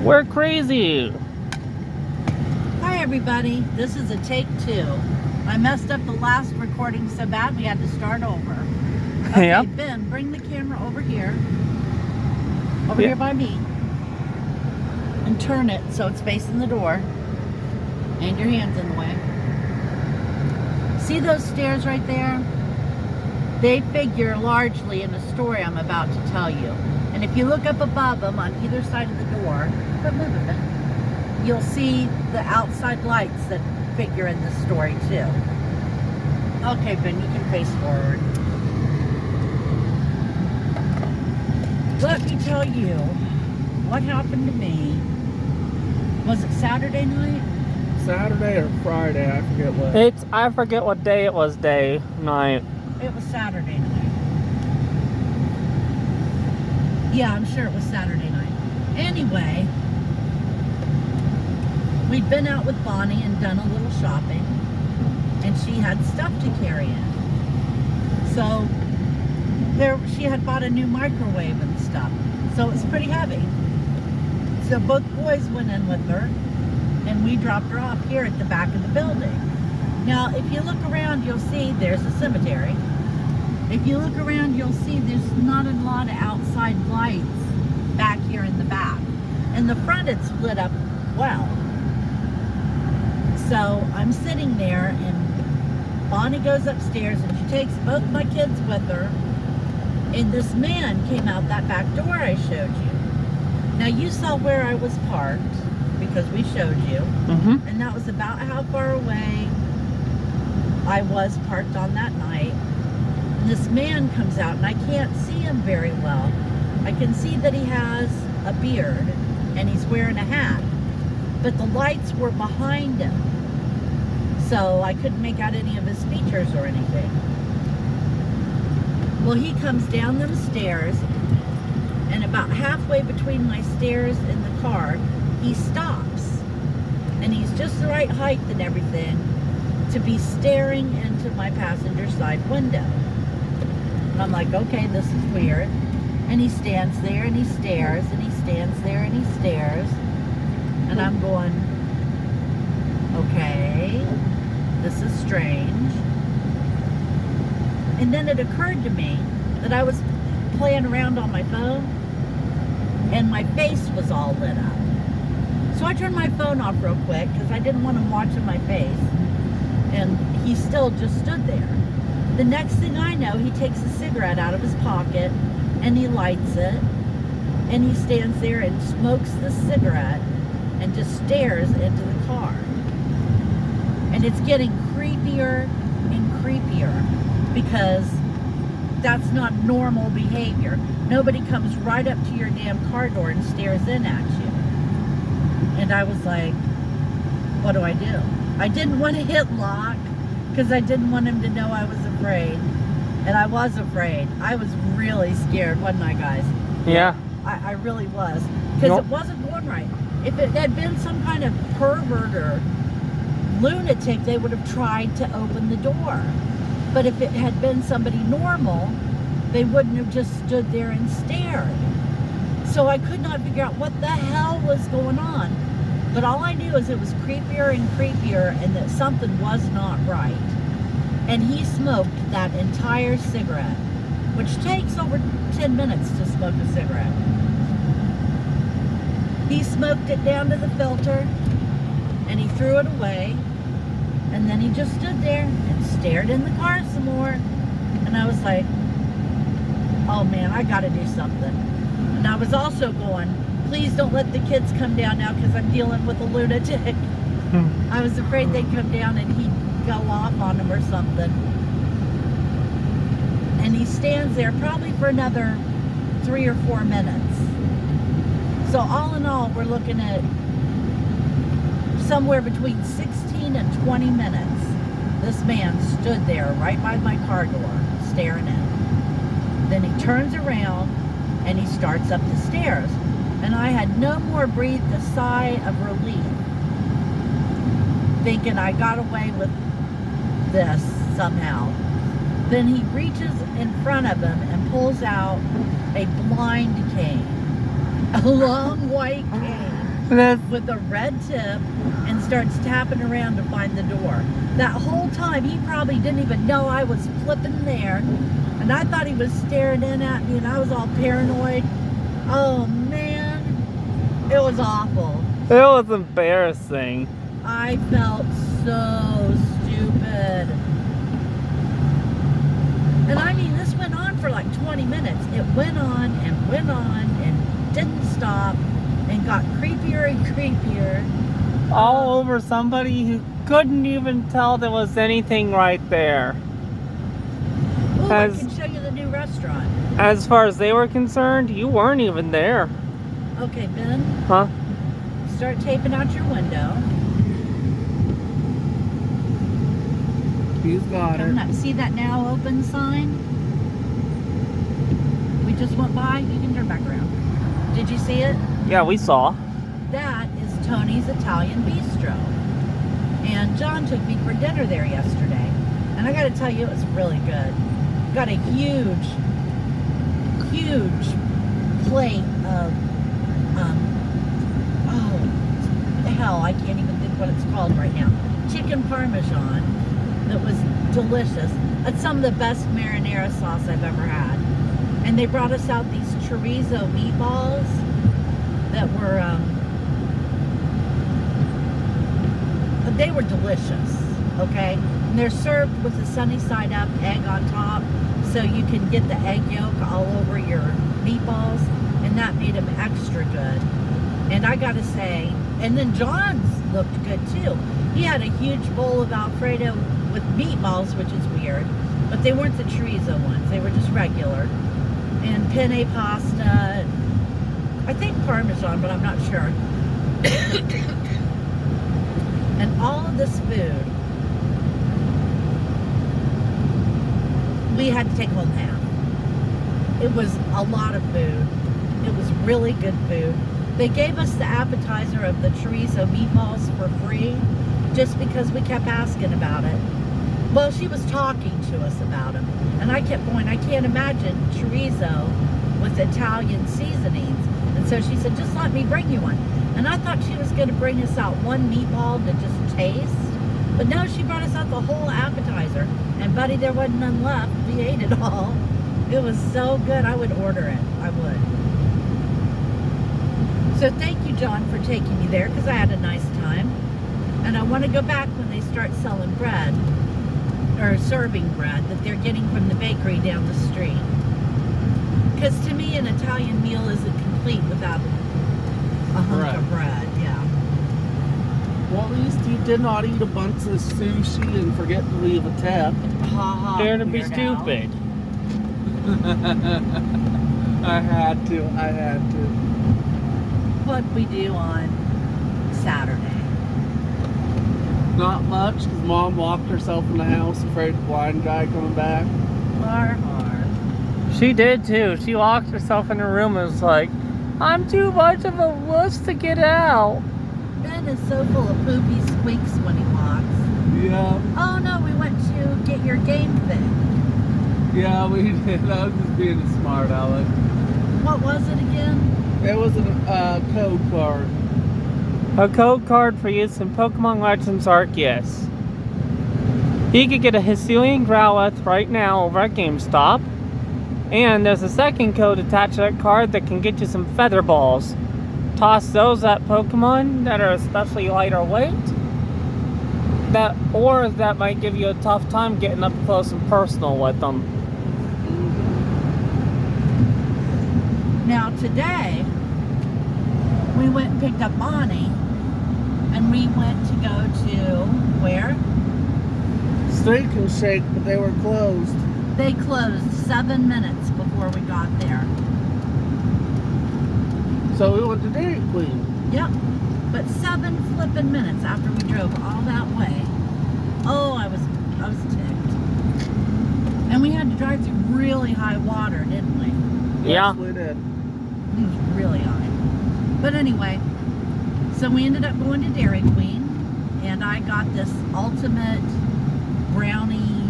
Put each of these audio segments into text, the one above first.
We're crazy. Hi everybody, this is a take 2. I messed up the last recording so bad we had to start over. Okay, Yep. Ben, bring the camera over here. Over here by me. And turn it so it's facing the door. And your hand's in the way. See those stairs right there? They figure largely in the story I'm about to tell you. And if you look up above them on either side of the door, you'll see the outside lights that figure in this story too. Okay, Ben, you can face forward. Let me tell you what happened to me. Was it Saturday night? Saturday or Friday, I forget what. I forget what day it was, night. It was Saturday night. Yeah, I'm sure it was Saturday night. Anyway, we'd been out with Bonnie and done a little shopping, and she had stuff to carry in. So she had bought a new microwave and stuff, so it was pretty heavy. So both boys went in with her, and we dropped her off here at the back of the building. Now, if you look around, you'll see there's a cemetery. If you look around, you'll see there's not a lot of outside lights back here in the back. In the front, it's lit up well. So I'm sitting there, and Bonnie goes upstairs, and she takes both my kids with her, and this man came out that back door I showed you. Now, you saw where I was parked, because we showed you, and that was about how far away I was parked on that night. And this man comes out, and I can't see him very well. I can see that he has a beard, and he's wearing a hat, but the lights were behind him, so I couldn't make out any of his features or anything. Well, he comes down them stairs, and about halfway between my stairs and the car, he stops, and he's just the right height and everything to be staring into my passenger side window. And I'm like, okay, this is weird. And he stands there and he stares, and he stands there and he stares, and I'm going, okay, this is strange. And then it occurred to me that I was playing around on my phone, and my face was all lit up. So I turned my phone off real quick because I didn't want him watching my face. And he still just stood there. The next thing I know, he takes a cigarette out of his pocket and he lights it. And he stands there and smokes the cigarette and just stares into the car. And it's getting creepier and creepier because that's not normal behavior. Nobody comes right up to your damn car door and stares in at you. And I was like, what do I do? I didn't want to hit lock because I didn't want him to know I was afraid. And I was afraid. I was really scared, wasn't I, guys? Yeah. I really was. Because it wasn't going right. If it had been some kind of pervert or lunatic, they would have tried to open the door. But if it had been somebody normal, they wouldn't have just stood there and stared. So I could not figure out what the hell was going on. But all I knew is it was creepier and creepier, and that something was not right. And he smoked that entire cigarette, which takes over 10 minutes to smoke a cigarette. He smoked it down to the filter, and he threw it away, and then he just stood there and stared in the car some more. And I was like, oh man, I gotta do something. And I was also going, please don't let the kids come down now because I'm dealing with a lunatic. I was afraid they'd come down and he'd go off on them or something. And he stands there probably for another 3 or 4 minutes. So all in all, we're looking at somewhere between 16 and 20 minutes. This man stood there right by my car door, staring in. Then he turns around and he starts up the stairs. And I had no more breathed a sigh of relief, thinking I got away with this somehow. Then he reaches in front of him and pulls out a blind cane, a long white cane. That's, with a red tip and starts tapping around to find the door. That whole time, he probably didn't even know I was flipping there. And I thought he was staring in at me, and I was all paranoid. Oh, man. It was awful. it was embarrassing. I felt so stupid. And I mean, this went on for like 20 minutes. It went on and didn't stop and got creepier and creepier. All over somebody who couldn't even tell there was anything right there. Ooh, I As- can show you the new restaurant. As far as they were concerned, you weren't even there. Okay, Ben, Huh? start taping out your window. He's got Coming it. up. See that now open sign? We just went by. You can turn back around. Did you see it? Yeah, we saw. That is Tony's Italian Bistro. And John took me for dinner there yesterday. And I got to tell you, it was really good. Got a huge plate of, oh, hell, I can't even think what it's called right now. Chicken Parmesan that was delicious. That's some of the best marinara sauce I've ever had. And they brought us out these chorizo meatballs that were, they were delicious, okay? And they're served with a sunny side up egg on top, so you can get the egg yolk all over your meatballs, and that made them extra good. And I gotta say, and then John's looked good too. He had a huge bowl of Alfredo with meatballs, which is weird, but they weren't the chorizo ones, they were just regular. And penne pasta, I think Parmesan, but I'm not sure. And all of this food, we had to take home half. It was a lot of food. It was really good food. They gave us the appetizer of the chorizo meatballs for free just because we kept asking about it. Well, she was talking to us about them. And I kept going, I can't imagine chorizo with Italian seasonings. And so she said, just let me bring you one. And I thought she was going to bring us out one meatball to just taste. But no, she brought us out the whole appetizer. And buddy, there wasn't none left. We ate it all. It was so good. I would order it. I would. So thank you, John, for taking me there because I had a nice time. And I want to go back when they start selling bread or serving bread that they're getting from the bakery down the street. Because to me, an Italian meal isn't complete without a hunk of bread. Yeah. Well, at least you did not eat a bunch of sushi and forget to leave a tip. Ha ha. Dare to be weirdo. stupid. I had to. What'd we do on Saturday? Not much, because Mom locked herself in the house afraid of the blind guy coming back. Har. She did too. She locked herself in her room and was like, I'm too much of a wuss to get out. Ben is so full of poopy squeaks when he walks. Yeah. Oh no, we went to get your game thing. Yeah, we did. I was just being a smart aleck. What was it again? It was a code card. A code card for use in Pokemon Legends Arceus. You could get a Hisuian Growlithe right now over at GameStop. And there's a second code attached to that card that can get you some feather balls. Toss those at Pokemon that are especially lighter weight. That might give you a tough time getting up close and personal with them. Now today, we went and picked up Bonnie, and we went to go to where? Steak and Shake, but they were closed. They closed 7 minutes before we got there. So we went to Dairy Queen. Yep, but 7 flipping minutes after we drove all that way. Oh, I was ticked. And we had to drive through really high water, didn't we? Yeah. Yes, we did. It was really high. But anyway, so we ended up going to Dairy Queen, and I got this ultimate brownie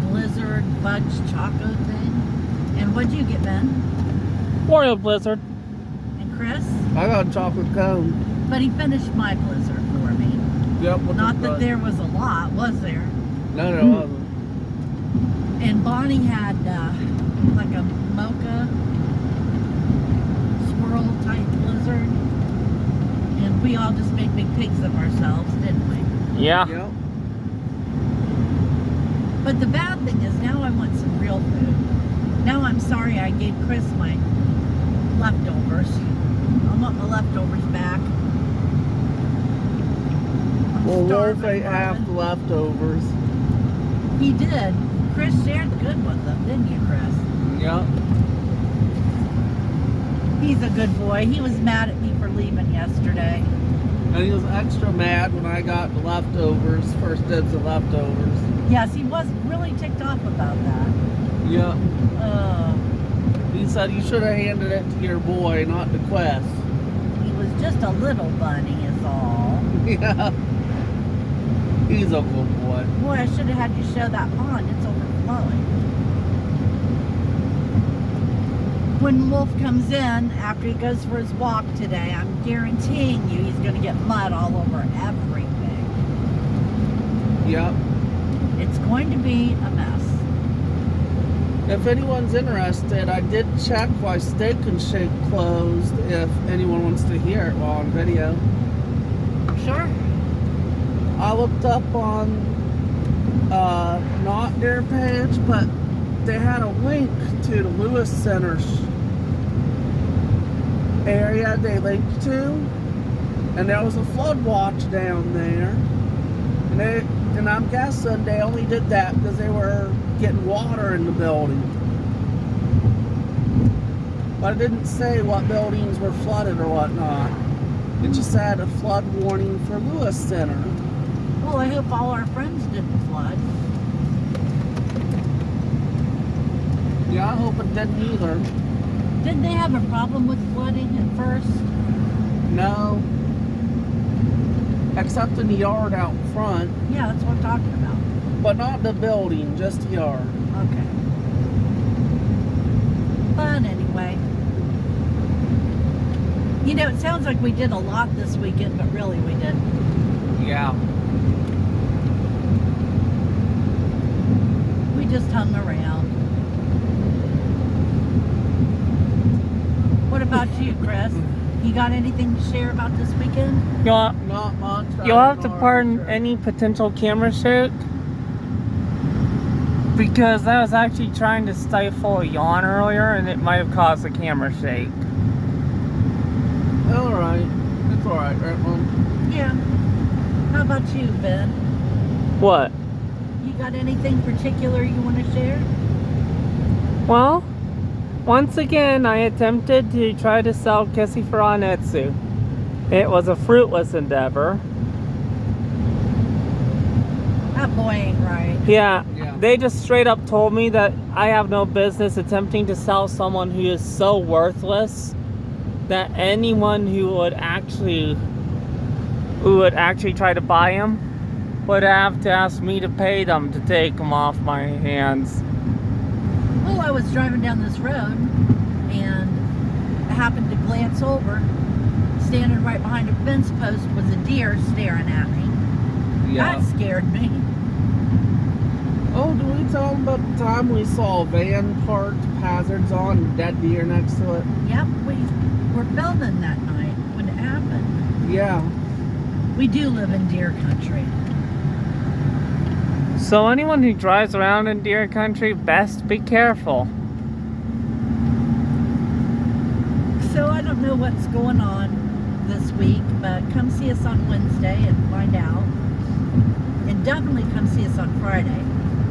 blizzard fudge choco thing. And what'd you get, Ben? Oreo Blizzard. And Chris? I got a chocolate cone. But he finished my blizzard for me. Yep. Not that there was a lot, was there? No, there wasn't. And Bonnie had like a mocha swirl type blizzard. And we all just made big pigs of ourselves, didn't we? Yeah. Yep. But the bad thing is now I want some real food. Now I'm sorry I gave Chris my leftovers. I want my leftovers back. I'm Well, Wolf starving, ate half Marvin. the leftovers. He did. Chris shared good with them, didn't you, Chris? Yep. He's a good boy. He was mad at me for leaving yesterday. And he was extra mad when I got the leftovers, first dibs of leftovers. Yes, he was really ticked off about that. Yep. Uh, He said you should have handed it to your boy, not to Quest. he was just a little bunny is all. Yeah. He's a good boy. Boy, I should have had you show that pond. It's overflowing. When Wolf comes in, after he goes for his walk today, I'm guaranteeing you he's going to get mud all over everything. Yep. It's going to be a mess. If anyone's interested, I did check why Steak and Shake closed, if anyone wants to hear it while on video. Sure. I looked up on not their page, but they had a link to the Lewis Center area they linked to, and there was a flood watch down there, and I'm guessing they only did that because they were getting water in the building. But it didn't say what buildings were flooded or whatnot. It just had a flood warning for Lewis Center. Well, I hope all our friends didn't flood. Yeah, I hope it didn't either. Didn't they have a problem with flooding at first? No. Except in the yard out front. Yeah, that's what I'm talking about. But not the building, just the yard. Okay. But anyway. You know, it sounds like we did a lot this weekend, but really we didn't. Yeah. We just hung around. What about you, Chris? You got anything to share about this weekend? You'll, Not much. you'll have to pardon any potential camera shake. Because I was actually trying to stifle a yawn earlier and it might have caused a camera shake. Alright. It's alright, right, Mom? Yeah. How about you, Ben? What? You got anything particular you want to share? Well, once again, I attempted to try to sell Kissy for on Etsy. It was a fruitless endeavor. That boy ain't right. Yeah, Yeah. they just straight up told me that I have no business attempting to sell someone who is so worthless that anyone who would actually try to buy him would have to ask me to pay them to take him off my hands. Well, I was driving down this road and I happened to glance over. Standing right behind a fence post was a deer staring at me. Yeah. That scared me. Oh, did we tell them about the time we saw a van parked, hazards on, and dead deer next to it? Yep, we were filming that night when it happened. Yeah. We do live in deer country. So anyone who drives around in deer country, best be careful. So I don't know what's going on this week, but come see us on Wednesday and find out. And definitely come see us on Friday,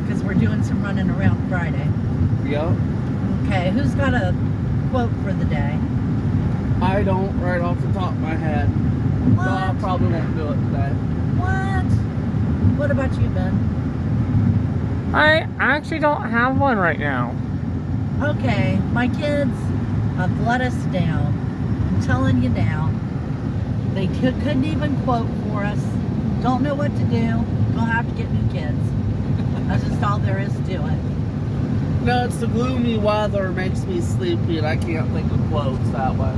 because we're doing some running around Friday. Yep. Okay, who's got a quote for the day? I don't right off the top of my head. What? So I probably won't do it today. What? What about you, Ben? I actually don't have one right now. Okay, my kids have let us down. I'm telling you now. They couldn't even quote for us. Don't know what to do. We'll have to get new kids. That's just all there is to it. No, it's the gloomy weather makes me sleepy and I can't think of quotes that way.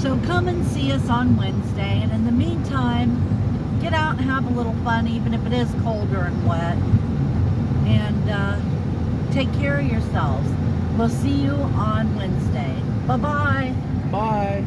So come and see us on Wednesday, and in the meantime, get out and have a little fun, even if it is colder and wet. And take care of yourselves. We'll see you on Wednesday. Bye-bye. Bye.